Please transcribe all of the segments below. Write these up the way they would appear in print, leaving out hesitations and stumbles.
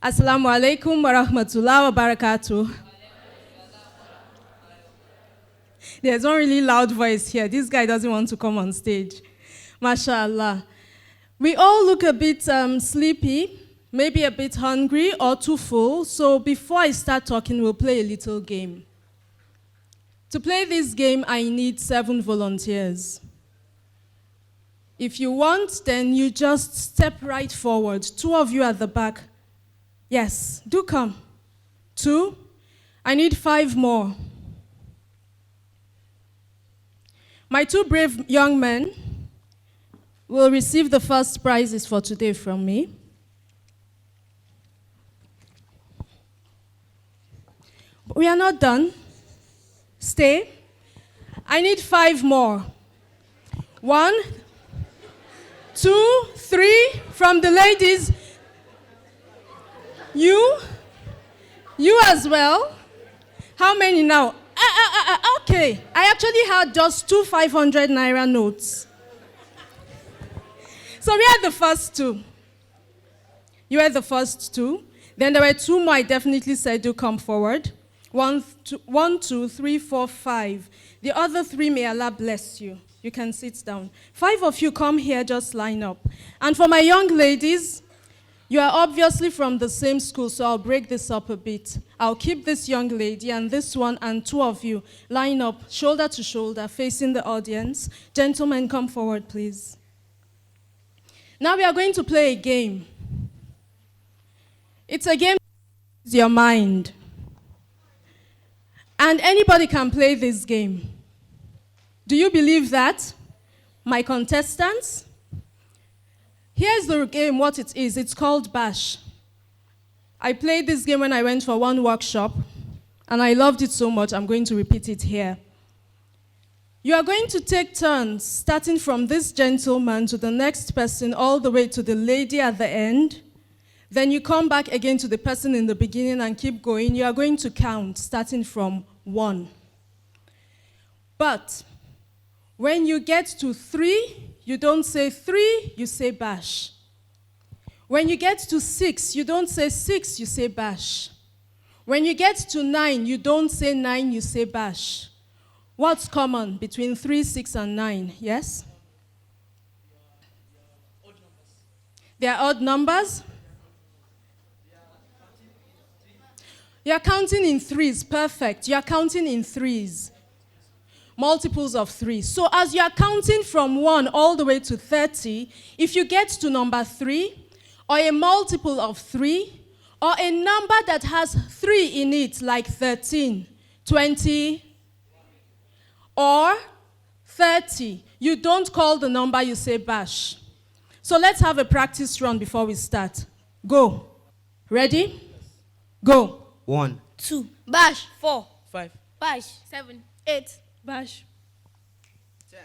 Assalamu alaikum wa rahmatullahi wa barakatuh. There's one really loud voice here. This guy doesn't want to come on stage. MashaAllah. We all look a bit sleepy, maybe a bit hungry or too full. So before I start talking, we'll play a little game. To play this game, I need 7 volunteers. If you want, then you just step right forward. 2 of you at the back. Yes, do come. 2. I need 5 more. My 2 brave young men will receive the first prizes for today from me. But we are not done. Stay. I need 5 more. 1, 2, 3 from the ladies. You as well. How many now? Okay, I actually had just 2 500 naira notes. So we had the first 2. You had the first 2. Then there were 2 more I definitely said do come forward. 1, 2, 3, 4, 5. The other 3, may Allah bless you. You can sit down. 5 of you come here, just line up. And for my young ladies, you are obviously from the same school, so I'll break this up a bit. I'll keep this young lady and this one, and 2 of you line up, shoulder to shoulder, facing the audience. Gentlemen, come forward, please. Now we are going to play a game. It's a game that uses your mind. And anybody can play this game. Do you believe that? My contestants? Here's the game, what it is. It's called Bash. I played this game when I went for one workshop, and I loved it so much, I'm going to repeat it here. You are going to take turns, starting from this gentleman to the next person, all the way to the lady at the end. Then you come back again to the person in the beginning and keep going. You are going to count, starting from 1. But when you get to 3, you don't say 3, you say bash. When you get to 6, you don't say 6, you say bash. When you get to 9, you don't say 9, you say bash. What's common between 3, 6, and 9? Yes? They are odd numbers? You are counting in 3s, perfect. You are counting in 3s. Multiples of 3. So as you are counting from 1 all the way to 30, if you get to number 3, or a multiple of 3, or a number that has 3 in it, like 13, 20, or 30, you don't call the number, you say bash. So let's have a practice run before we start. Go. Ready? Go. 1, 2, bash, 4, 5, bash, 7, 8, Bash. 10,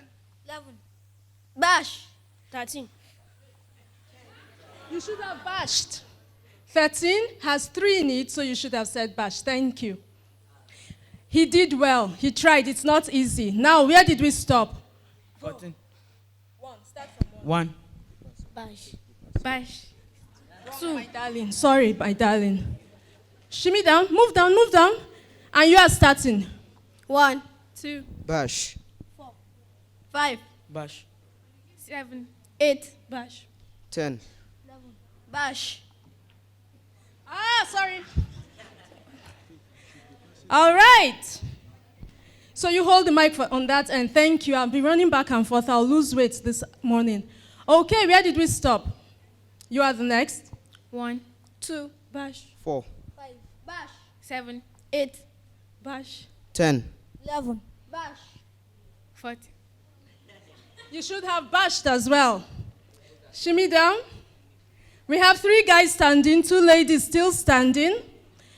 11, bash, 13. You should have bashed. 13 has 3 in it, so you should have said bash. Thank you. He did well. He tried. It's not easy. Now, where did we stop? 14, 1. Start from 1, Bash. Bash. 2. My darling. Sorry, my darling. Shimmy down. Move down. Move down. And you are starting. 1, 2. bash, 4, 5, bash, 7, 8, Bash. 10, 11, bash. Sorry. All right. So you hold the mic on that, and thank you. I'll be running back and forth. I'll lose weight this morning. Okay, where did we stop? You are the next. 1, 2, Bash. 4, 5, bash, 7, 8, Bash. 10, 11, bash. 40. You should have bashed as well. Shimmy down. We have 3 guys standing, 2 ladies still standing.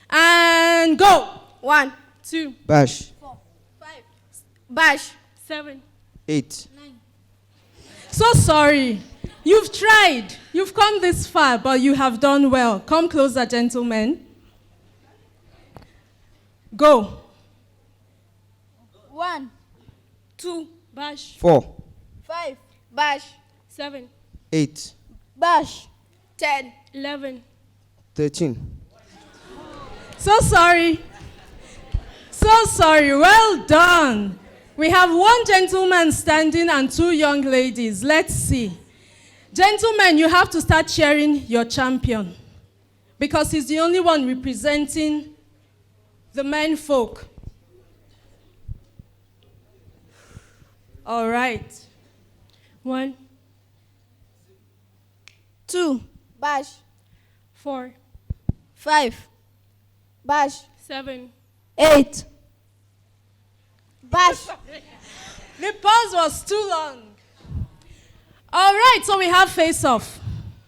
And go. 1, 2, bash, 4, 5, bash, 7. 8, 9. So sorry. You've tried. You've come this far, but you have done well. Come closer, gentlemen. Go. 1, 2, Bash. 4, 5, bash, 7. 8, bash, 10, 11. 13. So sorry. So sorry. Well done. We have one gentleman standing and two young ladies. Let's see. Gentlemen, you have to start cheering your champion because he's the only one representing the men folk. All right. 1, 2, bash. 4, 5, bash. 7, 8, bash. The pause was too long. All right, so we have face-off.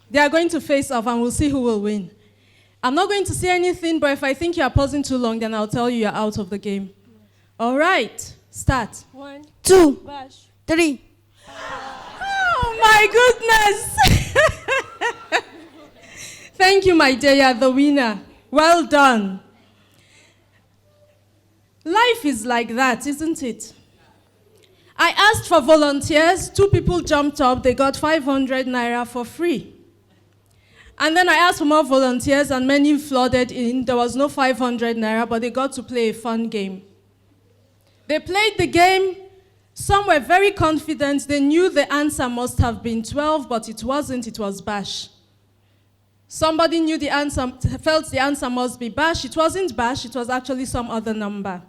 They are going to face off and we'll see who will win. I'm not going to say anything, but if I think you are pausing too long, then I'll tell you you're out of the game. All right, start. 1, 2, bash. 3. Oh my goodness! Thank you, my dear, you're the winner. Well done. Life is like that, isn't it? I asked for volunteers. 2 people jumped up. They got 500 naira for free. And then I asked for more volunteers, and many flooded in. There was no 500 naira, but they got to play a fun game. They played the game. Some were very confident. They knew the answer must have been 12, but it wasn't. It was bash. Somebody knew the answer, felt the answer must be bash. It wasn't bash. It was actually some other number.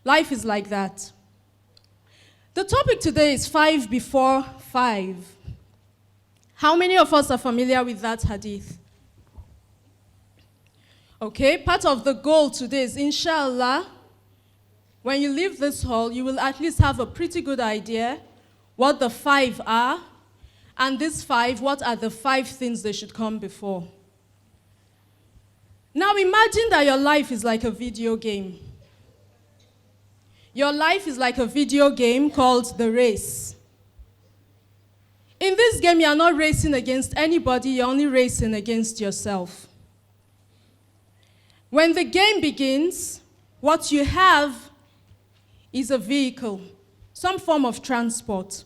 Life is like that. The topic today is 5 before 5. How many of us are familiar with that hadith? Okay, part of the goal today is, inshallah, when you leave this hall, you will at least have a pretty good idea what the 5 are, and these 5, what are the 5 things they should come before. Now imagine that your life is like a video game. Your life is like a video game called The Race. In this game, you are not racing against anybody, you're only racing against yourself. When the game begins, what you have is a vehicle, some form of transport.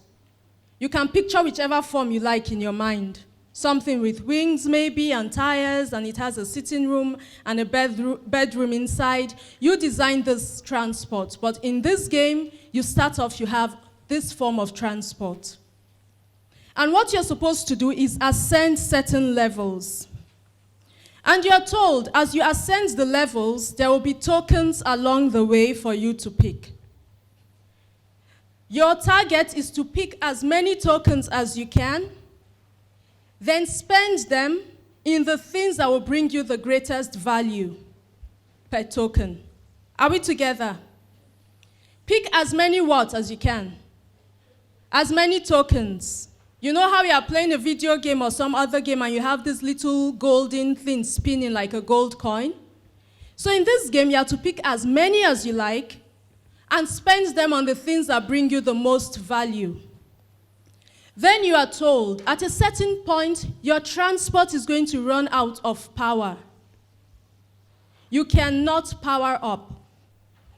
You can picture whichever form you like in your mind. Something with wings maybe, and tires, and it has a sitting room and a bedroom inside. You design this transport, but in this game, you start off, you have this form of transport. And what you're supposed to do is ascend certain levels. And you're told, as you ascend the levels, there will be tokens along the way for you to pick. Your target is to pick as many tokens as you can, then spend them in the things that will bring you the greatest value per token. Are we together? Pick as many what as you can. As many tokens. You know how you are playing a video game or some other game and you have this little golden thing spinning like a gold coin? So in this game, you have to pick as many as you like and spend them on the things that bring you the most value. Then you are told, at a certain point, your transport is going to run out of power. You cannot power up.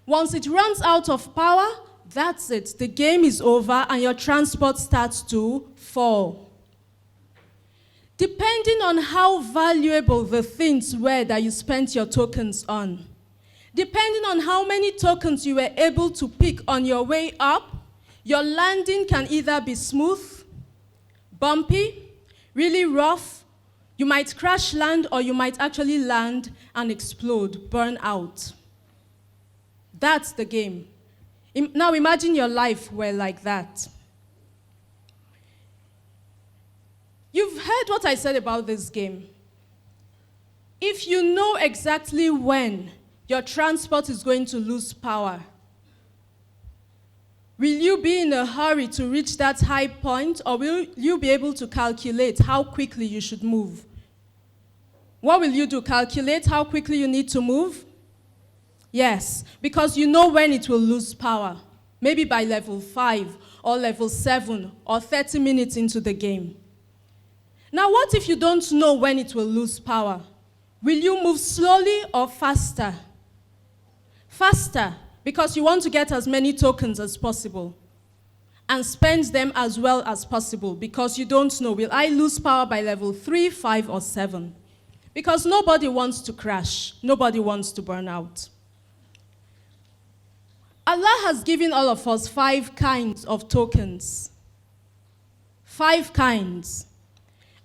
Once it runs out of power, that's it. The game is over and your transport starts to fall. Depending on how valuable the things were that you spent your tokens on, depending on how many tokens you were able to pick on your way up, your landing can either be smooth, bumpy, really rough, you might crash land, or you might actually land and explode, burn out. That's the game. Now imagine your life were like that. You've heard what I said about this game. If you know exactly when your transport is going to lose power, will you be in a hurry to reach that high point, or will you be able to calculate how quickly you should move? What will you do? Calculate how quickly you need to move? Yes, because you know when it will lose power. Maybe by level 5 or level 7 or 30 minutes into the game. Now, what if you don't know when it will lose power? Will you move slowly or faster? Faster, because you want to get as many tokens as possible and spend them as well as possible, because you don't know, will I lose power by level 3, 5, or 7? Because nobody wants to crash. Nobody wants to burn out. Allah has given all of us 5 kinds of tokens. 5 kinds.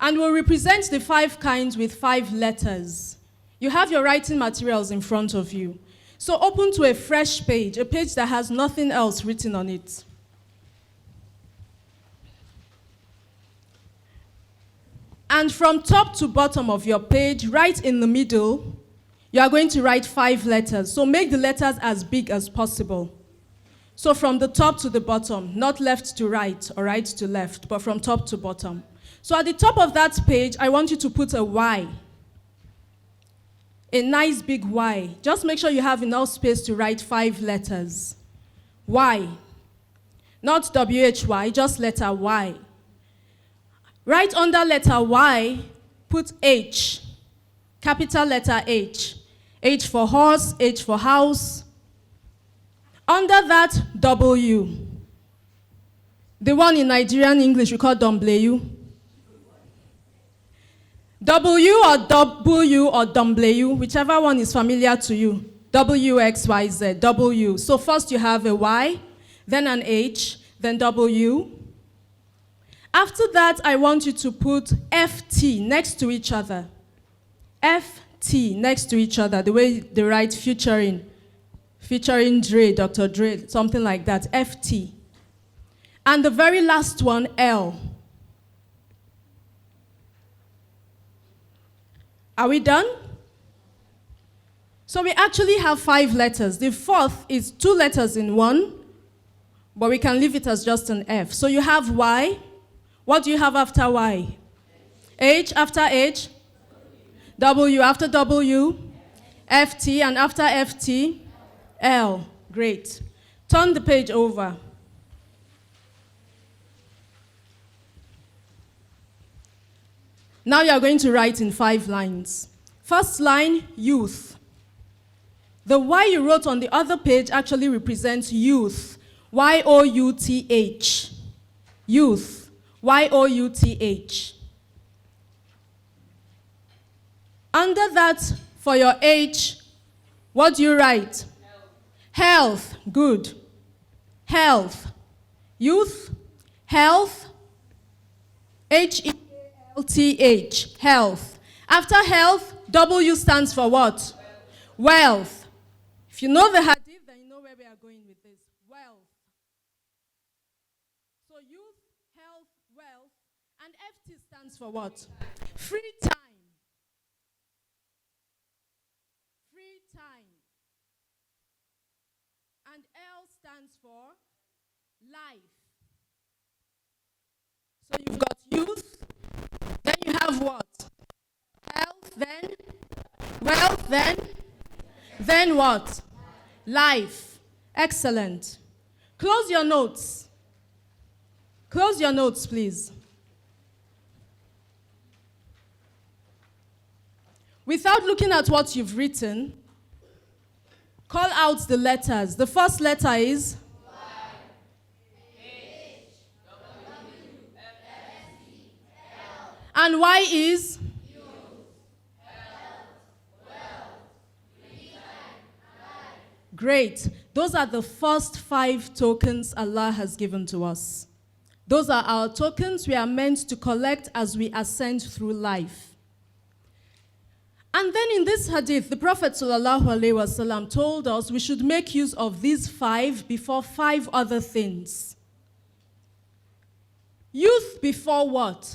And we'll represent the 5 kinds with 5 letters. You have your writing materials in front of you. So open to a fresh page, a page that has nothing else written on it. And from top to bottom of your page, right in the middle, you are going to write 5 letters. So make the letters as big as possible. So from the top to the bottom, not left to right or right to left, but from top to bottom. So at the top of that page, I want you to put a Y. A nice big Y. Just make sure you have enough space to write 5 letters. Y. Not W-H-Y, just letter Y. Right under letter Y, put H. Capital letter H. H for horse, H for house. Under that, W. The one in Nigerian English we call Dumbleyu. W or W or Dumbleyu, whichever one is familiar to you. W, X, Y, Z, W. So first you have a Y, then an H, then W. After that, I want you to put FT next to each other. FT next to each other, the way they write featuring Dre, Dr. Dre, something like that, FT. And the very last one, L. Are we done? So we actually have 5 letters. The 4th is 2 letters in one, but we can leave it as just an F. So you have Y. What do you have after Y? H after H. W after W. FT, and after FT, L. Great. Turn the page over. Now you are going to write in 5 lines. First line, youth. The Y you wrote on the other page actually represents youth. Y-O-U-T-H. Youth. Y-O-U-T-H. Under that, for your H, what do you write? Health. Good. Health. Youth. Health. H-E-L-T-H. Health. After health, W stands for what? Wealth. If you know the hadith, then you know where we are going with this. Wealth. So youth, health, wealth, and FT stands for what? Free time. Free time. And L stands for life. So you've got youth, then you have what? Health, then wealth, then what? Life. Excellent. Close your notes. Close your notes, please. Without looking at what you've written, call out the letters. The first letter is Y, H, W, F, T, L. And Y is youth, health, wealth, free time, life. Great. Those are the first 5 tokens Allah has given to us. Those are our tokens we are meant to collect as we ascend through life. And then in this hadith, the Prophet ﷺ told us we should make use of these 5 before 5 other things. Youth before what?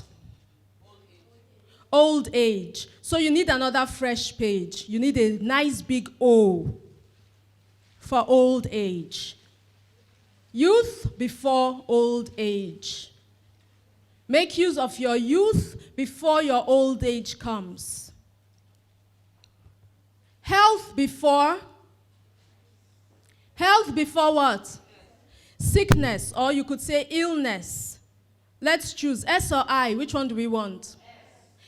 Old age. So you need another fresh page. You need a nice big O for old age. Youth before old age. Make use of your youth before your old age comes. Health before what? Sickness, or you could say illness. Let's choose S or I. Which one do we want?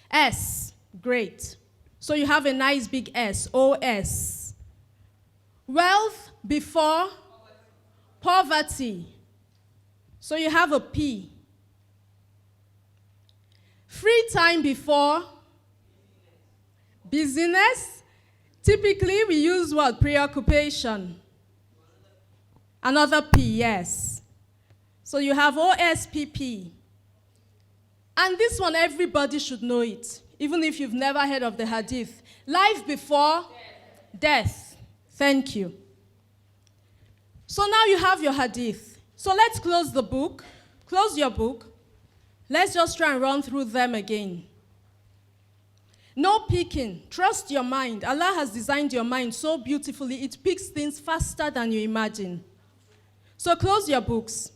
S. Great. So you have a nice big S, O-S. Wealth before poverty. So you have a P. Free time before Busyness. Typically, we use what? Preoccupation. Another P, yes. So you have OSPP. And this one, everybody should know it, even if you've never heard of the hadith. Life before death. Thank you. So now you have your hadith. So let's close the book. Close your book. Let's just try and run through them again. No picking. Trust your mind. Allah has designed your mind so beautifully, it picks things faster than you imagine. So close your books.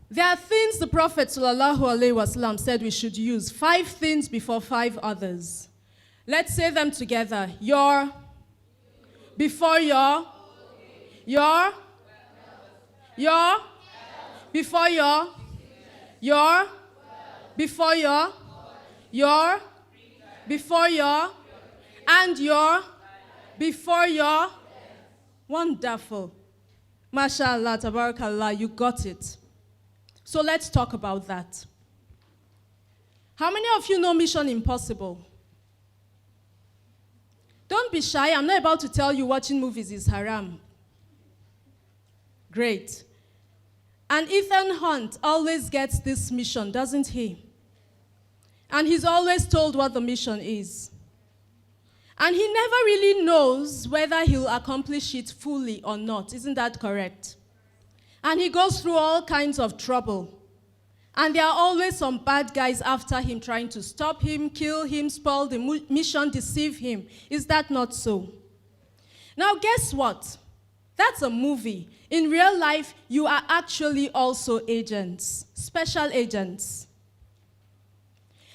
There are things the Prophet ﷺ said we should use. 5 things before 5 others. Let's say them together. Your, before your, before your, before your, before your, and your, before your. Wonderful. MashaAllah, tabarakallah, you got it. So let's talk about that. How many of you know Mission Impossible? Don't be shy. I'm not about to tell you watching movies is haram. Great. And Ethan Hunt always gets this mission, doesn't he? And he's always told what the mission is. And he never really knows whether he'll accomplish it fully or not. Isn't that correct? And he goes through all kinds of trouble. And there are always some bad guys after him trying to stop him, kill him, spoil the mission, deceive him. Is that not so? Now guess what? That's a movie. In real life, you are actually also agents, special agents.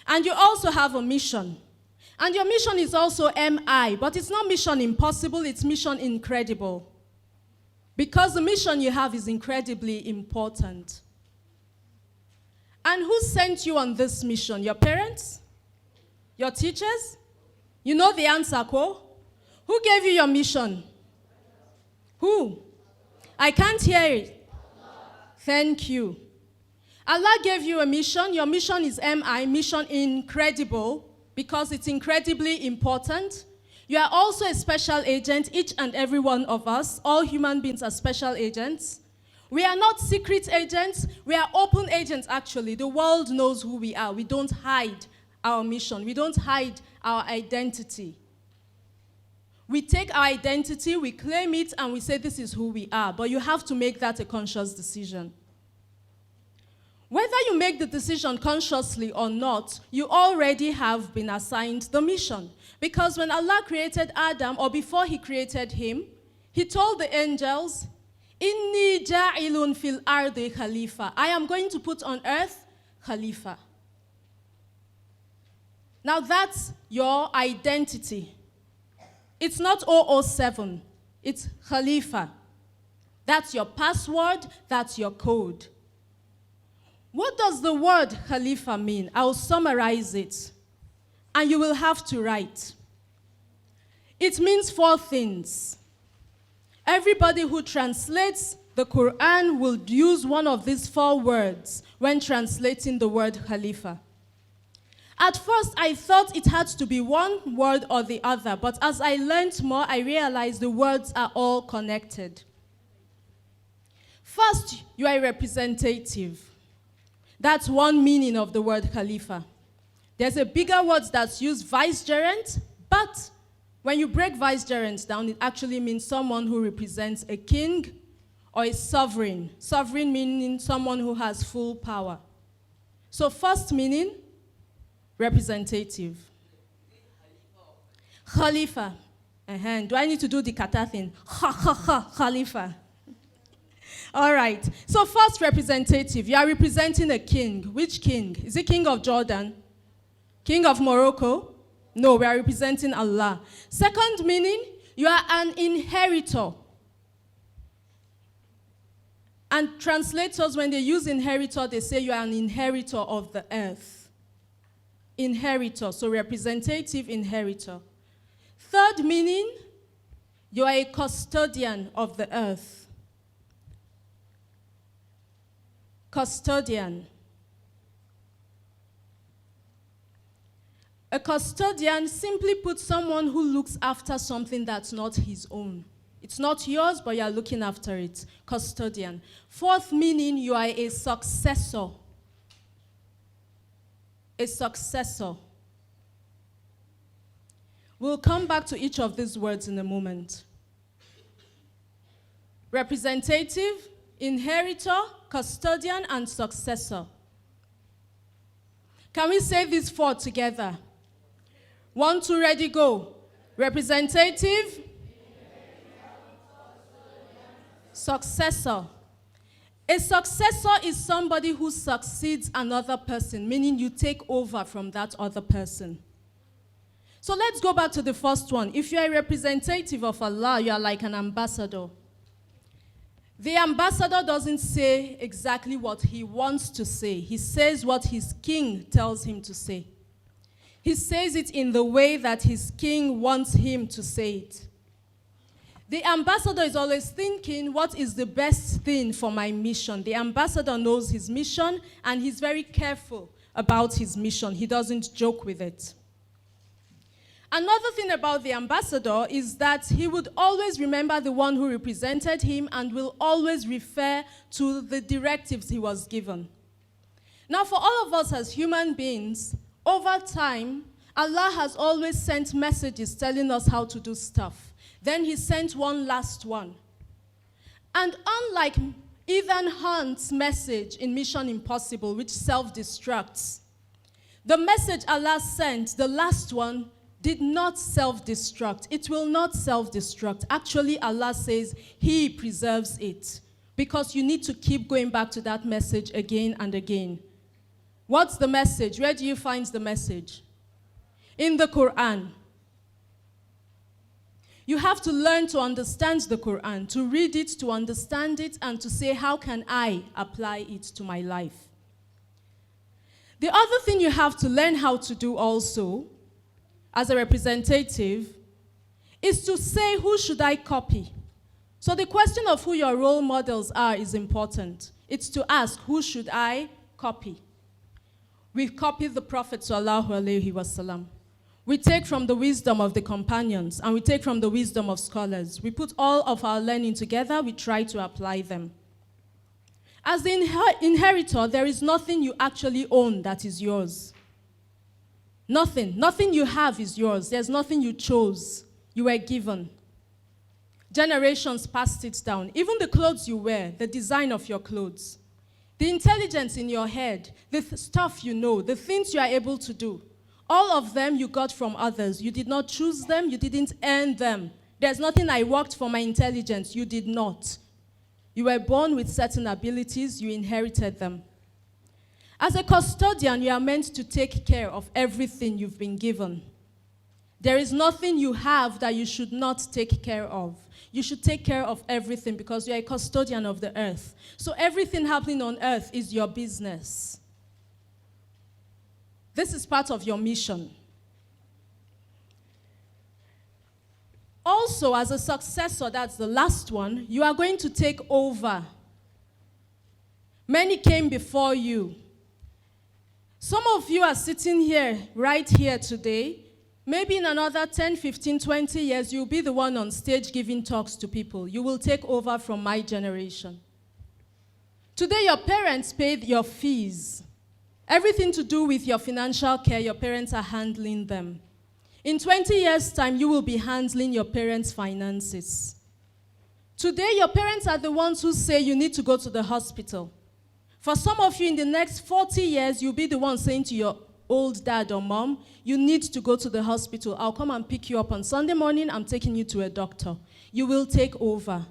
And you also have a mission. And your mission is also MI, but it's not Mission Impossible, it's Mission Incredible. Because the mission you have is incredibly important. And who sent you on this mission? Your parents? Your teachers? You know the answer, Ko? Who gave you your mission? Who? I can't hear it. Thank you. Allah gave you a mission. Your mission is MI, Mission Incredible, because it's incredibly important. You are also a special agent, each and every one of us. All human beings are special agents. We are not secret agents. We are open agents, actually. The world knows who we are. We don't hide our mission. We don't hide our identity. We take our identity, we claim it, and we say this is who we are. But you have to make that a conscious decision. Whether you make the decision consciously or not, you already have been assigned the mission. Because when Allah created Adam, or before he created him, he told the angels, Inni ja'ilun fil ardi khalifa. I am going to put on earth khalifa. Now that's your identity. It's not 007, it's khalifa. That's your password, that's your code. What does the word khalifa mean? I'll summarize it, and you will have to write. It means 4 things. Everybody who translates the Quran will use one of these 4 words when translating the word khalifa. At first, I thought it had to be one word or the other, but as I learned more, I realized the words are all connected. First, you are a representative. That's one meaning of the word khalifa. There's a bigger word that's used, vicegerent, but when you break vicegerent down, it actually means someone who represents a king or a sovereign. Sovereign meaning someone who has full power. So first meaning, representative. Khalifa. Do I need to do the kata thing? Khalifa. All right. So first, representative. You are representing a king. Which king? Is it king of Jordan? King of Morocco? No, we are representing Allah. Second meaning, you are an inheritor. And translators, when they use inheritor, they say you are an inheritor of the earth. Inheritor, so representative inheritor. Third meaning, you are a custodian of the earth. Custodian. A custodian, simply put, someone who looks after something that's not his own. It's not yours, but you're looking after it. Custodian. Fourth meaning, you are a successor. A successor. We'll come back to each of these words in a moment. Representative, inheritor, custodian, and successor. Can we say these four together? 1, 2, ready, go. Representative, successor. A successor is somebody who succeeds another person, meaning you take over from that other person. So let's go back to the first one. If you're a representative of Allah, you are like an ambassador. The ambassador doesn't say exactly what he wants to say. He says what his king tells him to say. He says it in the way that his king wants him to say it. The ambassador is always thinking, what is the best thing for my mission? The ambassador knows his mission, and he's very careful about his mission. He doesn't joke with it. Another thing about the ambassador is that he would always remember the one who represented him and will always refer to the directives he was given. Now, for all of us as human beings, over time, Allah has always sent messages telling us how to do stuff. Then he sent one last one. And unlike Ethan Hunt's message in Mission Impossible, which self-destructs, the message Allah sent, the last one, did not self-destruct. It will not self-destruct. Actually, Allah says He preserves it, because you need to keep going back to that message again and again. What's the message? Where do you find the message? In the Quran. You have to learn to understand the Quran, to read it, to understand it, and to say, how can I apply it to my life? The other thing you have to learn how to do also, as a representative, is to say, who should I copy? So the question of who your role models are is important. It's to ask, who should I copy? We copy the Prophet sallallahu alaihi wasallam. We take from the wisdom of the companions, and we take from the wisdom of scholars. We put all of our learning together, we try to apply them. As the inheritor, there is nothing you actually own that is yours. Nothing. Nothing you have is yours. There's nothing you chose. You were given. Generations passed it down. Even the clothes you wear, the design of your clothes, the intelligence in your head, the stuff you know, the things you are able to do, all of them you got from others. You did not choose them. You didn't earn them. There's nothing I worked for my intelligence. You did not. You were born with certain abilities. You inherited them. As a custodian, you are meant to take care of everything you've been given. There is nothing you have that you should not take care of. You should take care of everything because you're a custodian of the earth. So everything happening on earth is your business. This is part of your mission. Also, as a successor, that's the last one, you are going to take over. Many came before you. Some of you are sitting here, right here today. Maybe in another 10, 15, 20 years, you'll be the one on stage giving talks to people. You will take over from my generation. Today, your parents paid your fees. Everything to do with your financial care, your parents are handling them. In 20 years' time, you will be handling your parents' finances. Today, your parents are the ones who say you need to go to the hospital. For some of you, in the next 40 years, you'll be the one saying to your old dad or mom, you need to go to the hospital. I'll come and pick you up on Sunday morning. I'm taking you to a doctor. You will take over.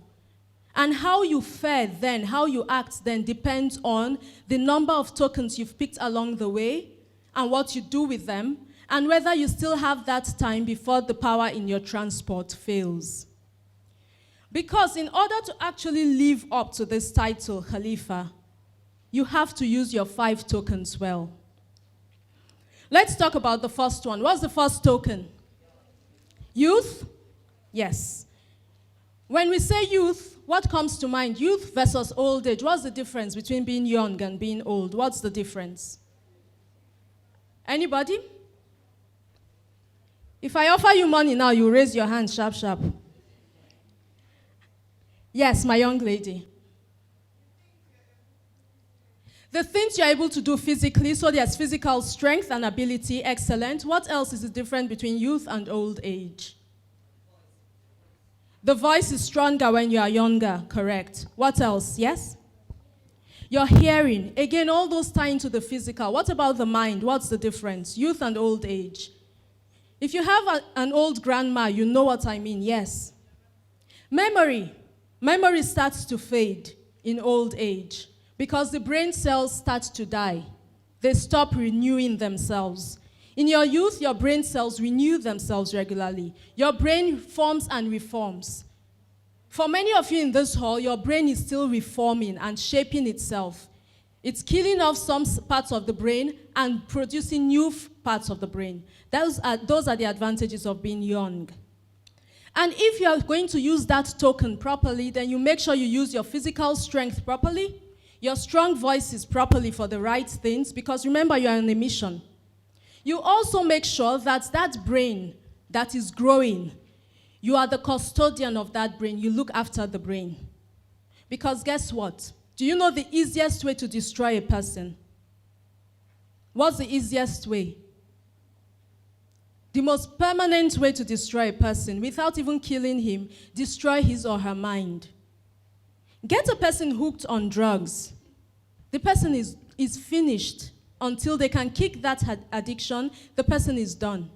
And how you fare then, how you act then, depends on the number of tokens you've picked along the way and what you do with them, and whether you still have that time before the power in your transport fails. Because in order to actually live up to this title, Khalifa, you have to use your 5 tokens well. Let's talk about the first one. What's the first token? Youth? Yes. When we say youth, what comes to mind? Youth versus old age. What's the difference between being young and being old? What's the difference? Anybody? If I offer you money now, you raise your hand sharp, sharp. Yes, my young lady. The things you're able to do physically, so there's physical strength and ability, excellent. What else is the difference between youth and old age? The voice is stronger when you are younger, correct. What else? Yes? Your hearing. Again, all those tie into the physical. What about the mind? What's the difference? Youth and old age. If you have an old grandma, you know what I mean, yes. Memory. Memory starts to fade in old age because the brain cells start to die. They stop renewing themselves. In your youth, your brain cells renew themselves regularly. Your brain forms and reforms. For many of you in this hall, your brain is still reforming and shaping itself. It's killing off some parts of the brain and producing new parts of the brain. Those are the advantages of being young. And if you're going to use that token properly, then you make sure you use your physical strength properly, your strong voices properly for the right things, because remember, you're on a mission. You also make sure that that brain that is growing, you are the custodian of that brain. You look after the brain. Because guess what? Do you know the easiest way to destroy a person? What's the easiest way? The most permanent way to destroy a person, without even killing him, destroy his or her mind. Get a person hooked on drugs. The person is finished. Until they can kick that addiction, the person is done.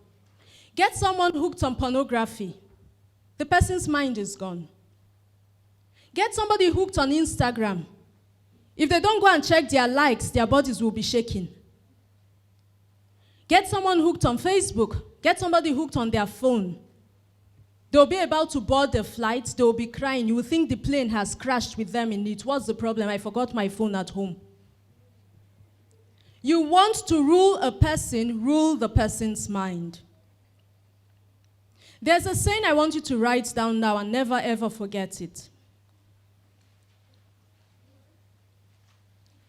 Get someone hooked on pornography. The person's mind is gone. Get somebody hooked on Instagram. If they don't go and check their likes, their bodies will be shaking. Get someone hooked on Facebook. Get somebody hooked on their phone. They'll be about to board the flight. They'll be crying. You will think the plane has crashed with them in it. What's the problem? I forgot my phone at home. You want to rule a person, rule the person's mind. There's a saying I want you to write down now and never ever forget it.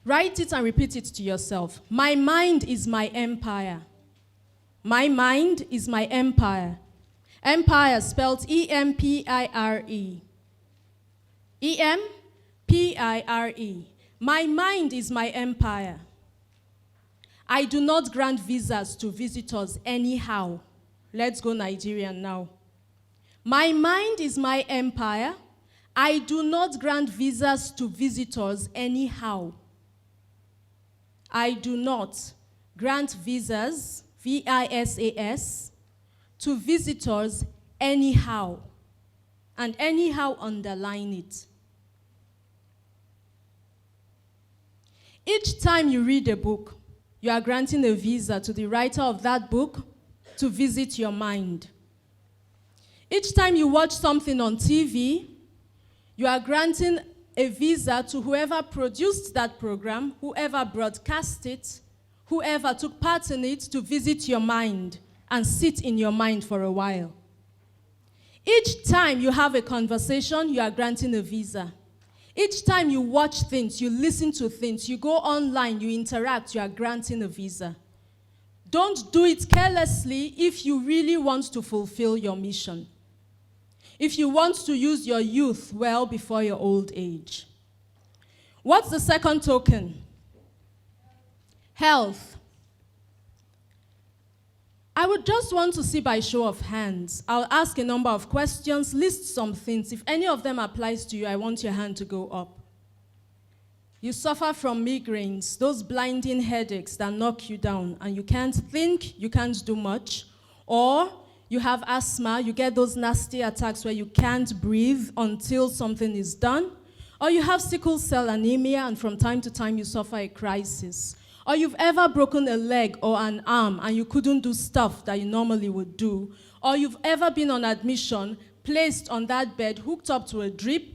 Write it and repeat it to yourself. My mind is my empire. My mind is my empire. Empire spelled E-M-P-I-R-E. E-M-P-I-R-E. My mind is my empire. I do not grant visas to visitors anyhow. Let's go Nigerian now. My mind is my empire. I do not grant visas to visitors anyhow. I do not grant visas, V-I-S-A-S, to visitors anyhow. And anyhow, underline it. Each time you read a book, you are granting a visa to the writer of that book to visit your mind. Each time you watch something on TV, you are granting a visa to whoever produced that program, whoever broadcast it, whoever took part in it to visit your mind and sit in your mind for a while. Each time you have a conversation, you are granting a visa. Each time you watch things, you listen to things, you go online, you interact, you are granting a visa. Don't do it carelessly if you really want to fulfill your mission. If you want to use your youth well before your old age. What's the second token? Health. I would just want to see by show of hands. I'll ask a number of questions, list some things. If any of them applies to you, I want your hand to go up. You suffer from migraines, those blinding headaches that knock you down, and you can't think, you can't do much. Or you have asthma, you get those nasty attacks where you can't breathe until something is done. Or you have sickle cell anemia, and from time to time you suffer a crisis. Or you've ever broken a leg or an arm and you couldn't do stuff that you normally would do. Or you've ever been on admission, placed on that bed, hooked up to a drip,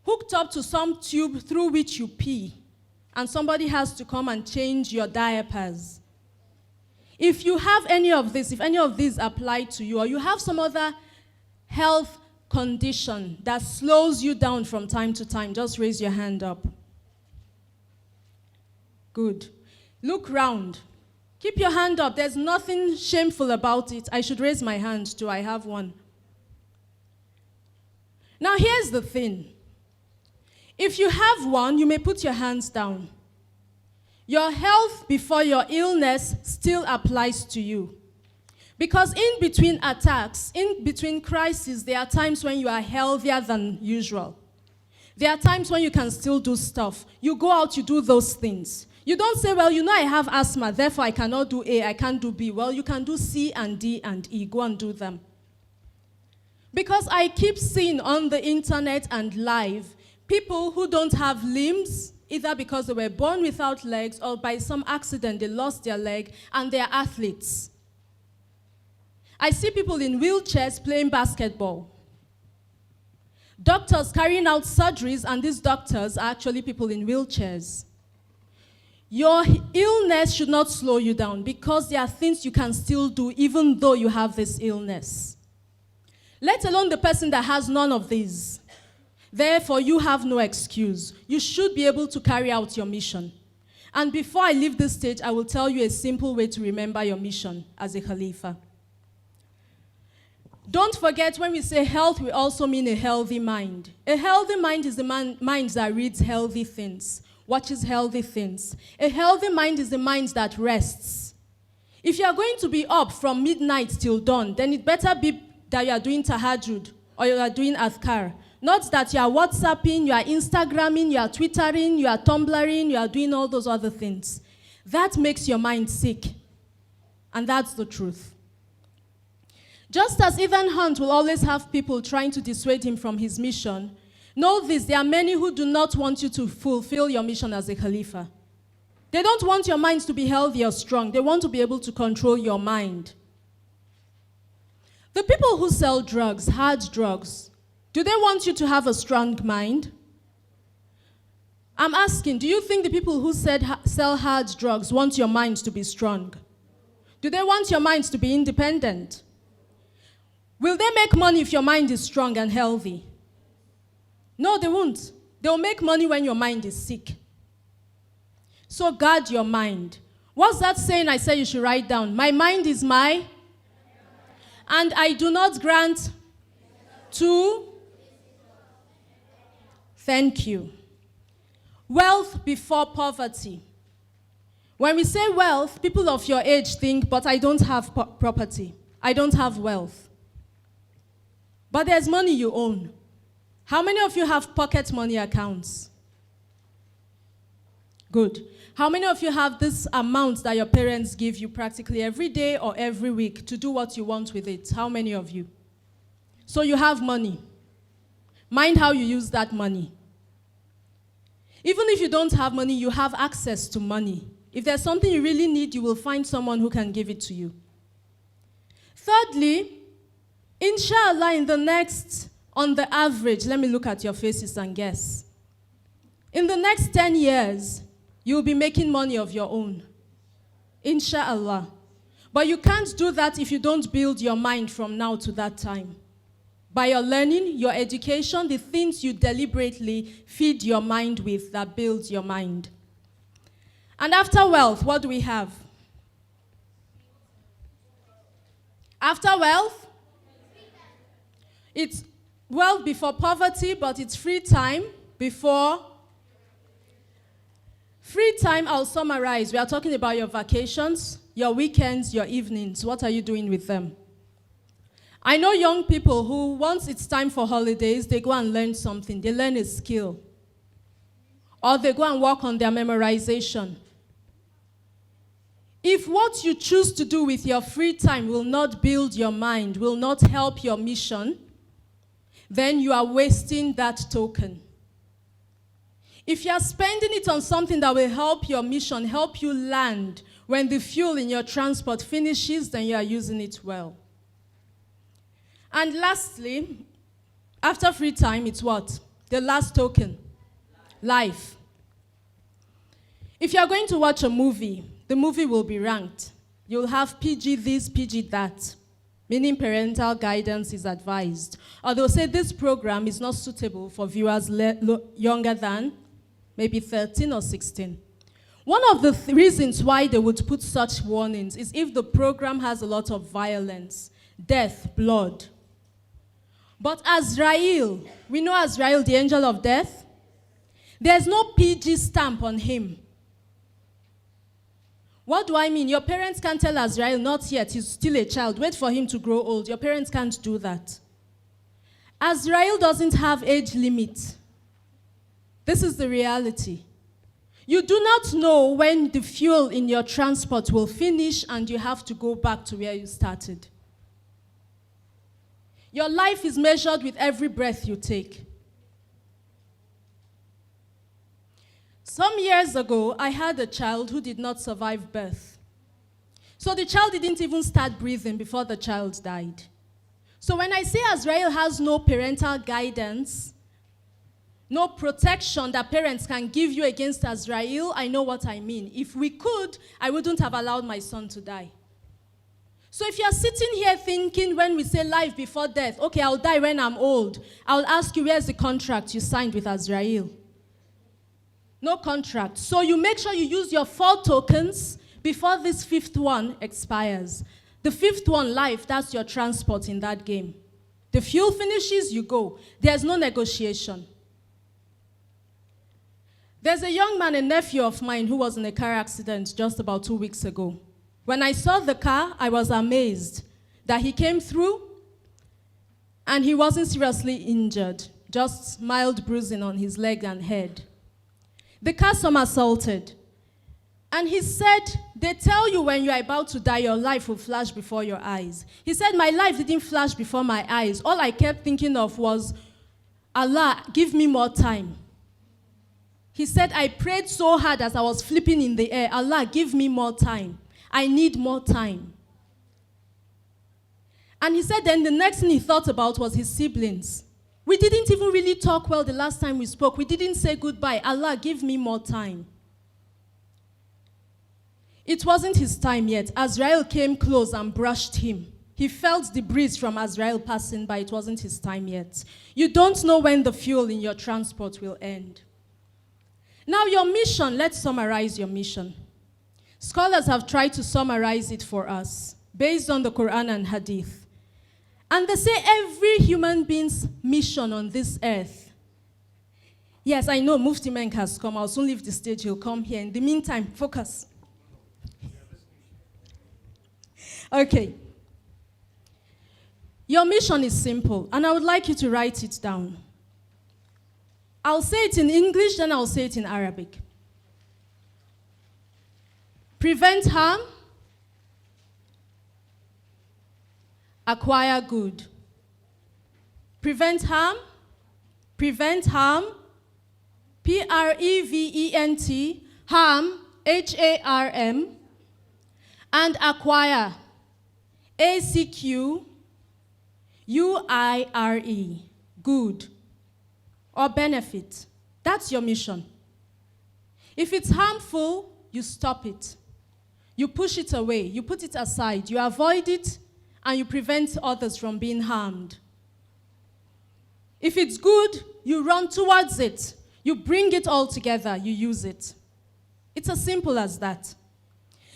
hooked up to some tube through which you pee, and somebody has to come and change your diapers. If you have any of this, if any of these apply to you, or you have some other health condition that slows you down from time to time, just raise your hand up. Good. Look round. Keep your hand up. There's nothing shameful about it. I should raise my hand too. I have one. Now, here's the thing. If you have one, you may put your hands down. Your health before your illness still applies to you. Because in between attacks, in between crises, there are times when you are healthier than usual. There are times when you can still do stuff. You go out, you do those things. You don't say, well, I have asthma, therefore I cannot do A, I can't do B. Well, you can do C and D and E. Go and do them. Because I keep seeing on the internet and live people who don't have limbs, either because they were born without legs or by some accident they lost their leg, and they're athletes. I see people in wheelchairs playing basketball. Doctors carrying out surgeries, and these doctors are actually people in wheelchairs. Your illness should not slow you down because there are things you can still do even though you have this illness. Let alone the person that has none of these. Therefore, you have no excuse. You should be able to carry out your mission. And before I leave this stage, I will tell you a simple way to remember your mission as a Khalifa. Don't forget, when we say health, we also mean a healthy mind. A healthy mind is the mind that reads healthy things, watches healthy things. A healthy mind is the mind that rests. If you are going to be up from midnight till dawn, then it better be that you are doing tahajjud or you are doing adhkar. Not that you are WhatsApping, you are Instagramming, you are Twittering, you are Tumblring, you are doing all those other things. That makes your mind sick. And that's the truth. Just as Ethan Hunt will always have people trying to dissuade him from his mission, know this, there are many who do not want you to fulfill your mission as a Khalifa. They don't want your mind to be healthy or strong. They want to be able to control your mind. The people who sell drugs, hard drugs, do they want you to have a strong mind? I'm asking, do you think the people who sell hard drugs want your mind to be strong? Do they want your mind to be independent? Will they make money if your mind is strong and healthy? No, they won't. They'll make money when your mind is sick. So guard your mind. What's that saying I said you should write down? My mind is my, and I do not grant to. Thank you. Wealth before poverty. When we say wealth, people of your age think, but I don't have property. I don't have wealth. But there's money you own. How many of you have pocket money accounts? Good. How many of you have this amount that your parents give you practically every day or every week to do what you want with it? How many of you? So you have money. Mind how you use that money. Even if you don't have money, you have access to money. If there's something you really need, you will find someone who can give it to you. Thirdly, inshallah, in the next, on the average, let me look at your faces and guess. In the next 10 years, you'll be making money of your own. Inshallah. But you can't do that if you don't build your mind from now to that time. By your learning, your education, the things you deliberately feed your mind with that builds your mind. And after wealth, what do we have? After wealth, it's wealth before poverty, but it's free time before. Free time, I'll summarize. We are talking about your vacations, your weekends, your evenings. What are you doing with them? I know young people who, once it's time for holidays, they go and learn something. They learn a skill. Or they go and work on their memorization. If what you choose to do with your free time will not build your mind, will not help your mission, then you are wasting that token. If you are spending it on something that will help your mission, help you land, when the fuel in your transport finishes, then you are using it well. And lastly, after free time, it's what? The last token. Life. If you are going to watch a movie, the movie will be ranked. You'll have PG this, PG that, meaning parental guidance is advised. Or they'll say this program is not suitable for viewers younger than maybe 13 or 16. One of the reasons why they would put such warnings is if the program has a lot of violence, death, blood. But Azrael, we know Azrael, the angel of death, there's no PG stamp on him. What do I mean? Your parents can't tell Azrael, not yet, he's still a child, wait for him to grow old. Your parents can't do that. Azrael doesn't have age limit. This is the reality. You do not know when the fuel in your transport will finish and you have to go back to where you started. Your life is measured with every breath you take. Some years ago, I had a child who did not survive birth. So the child didn't even start breathing before the child died. So when I say Azrael has no parental guidance, no protection that parents can give you against Azrael, I know what I mean. If we could, I wouldn't have allowed my son to die. So if you're sitting here thinking when we say life before death, okay, I'll die when I'm old, I'll ask you, where's the contract you signed with Azrael? No contract. So you make sure you use your 4 tokens before this 5th one expires. The 5th one, life, that's your transport in that game. The fuel finishes, you go. There's no negotiation. There's a young man, a nephew of mine, who was in a car accident just about 2 weeks ago. When I saw the car, I was amazed that he came through and he wasn't seriously injured, just mild bruising on his leg and head. The car somersaulted. And he said, they tell you when you are about to die, your life will flash before your eyes. He said, my life didn't flash before my eyes. All I kept thinking of was, Allah, give me more time. He said, I prayed so hard as I was flipping in the air, Allah, give me more time. I need more time. And he said then the next thing he thought about was his siblings. We didn't even really talk well the last time we spoke. We didn't say goodbye. Allah, give me more time. It wasn't his time yet. Azrael came close and brushed him. He felt the breeze from Azrael passing by. It wasn't his time yet. You don't know when the fuel in your transport will end. Now your mission, let's summarize your mission. Scholars have tried to summarize it for us based on the Quran and Hadith. And they say every human being's mission on this earth. Yes, I know Mufti Menk has come. I'll soon leave the stage. He'll come here. In the meantime, focus. Okay. Your mission is simple, and I would like you to write it down. I'll say it in English, then I'll say it in Arabic. Prevent harm, acquire good. Prevent harm, P-R-E-V-E-N-T, harm, H-A-R-M, and acquire, A-C-Q-U-I-R-E, good, or benefit. That's your mission. If it's harmful, you stop it. You push it away, you put it aside, you avoid it, and you prevent others from being harmed. If it's good, you run towards it. You bring it all together, you use it. It's as simple as that.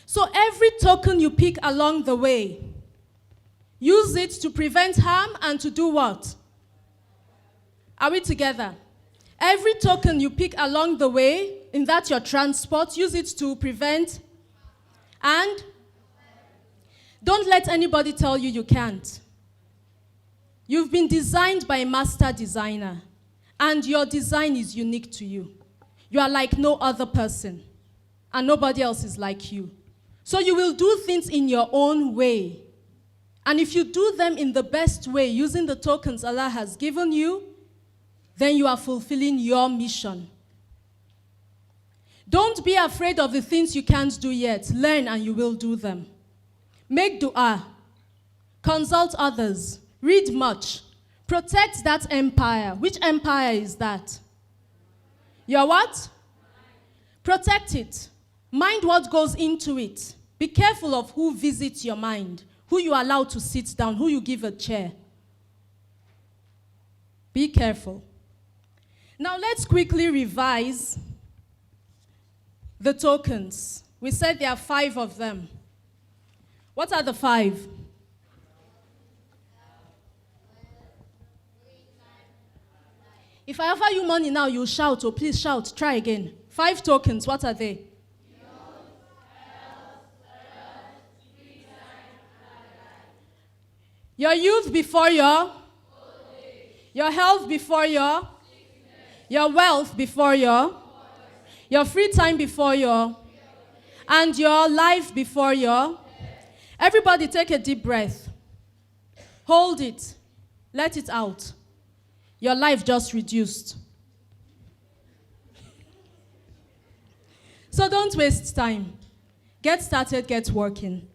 So every token you pick along the way, use it to prevent harm and to do what? Are we together? Every token you pick along the way, in that your transport, use it to prevent and don't let anybody tell you you can't. You've been designed by a master designer, and your design is unique to you. You are like no other person, and nobody else is like you. So you will do things in your own way. And if you do them in the best way, using the tokens Allah has given you, then you are fulfilling your mission. Don't be afraid of the things you can't do yet. Learn and you will do them. Make dua. Consult others. Read much. Protect that empire. Which empire is that? Your what? Protect it. Mind what goes into it. Be careful of who visits your mind, who you allow to sit down, who you give a chair. Be careful. Now let's quickly revise the tokens. We said there are 5 of them. What are the 5? If I offer you money now, you shout, oh please shout, try again. 5 tokens, what are they? Your youth before your health before your wealth before your free time before and your life before Everybody take a deep breath. Hold it. Let it out. Your life just reduced. So don't waste time. Get started, get working.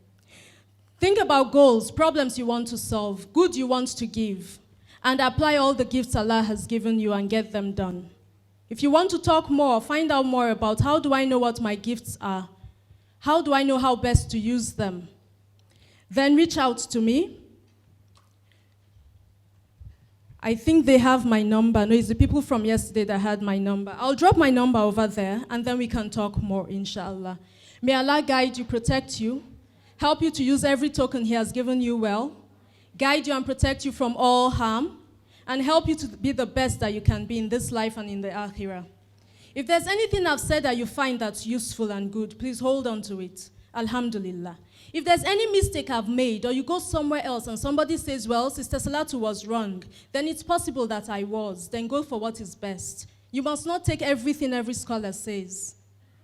Think about goals, problems you want to solve, good you want to give, and apply all the gifts Allah has given you and get them done. If you want to talk more, find out more about how do I know what my gifts are? How do I know how best to use them? Then reach out to me. I think they have my number. No, it's the people from yesterday that had my number. I'll drop my number over there, and then we can talk more, inshallah. May Allah guide you, protect you, help you to use every token He has given you well, guide you and protect you from all harm, and help you to be the best that you can be in this life and in the akhirah. If there's anything I've said that you find that's useful and good, please hold on to it. Alhamdulillah. If there's any mistake I've made, or you go somewhere else and somebody says, well, Sister Salatu was wrong, then it's possible that I was. Then go for what is best. You must not take everything every scholar says,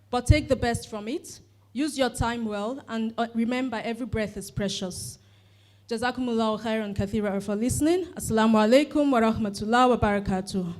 but take the best from it. Use your time well, and remember, every breath is precious. Jazakumullahu khairan kathira for listening. Assalamu alaikum wa rahmatullahi wa barakatuh.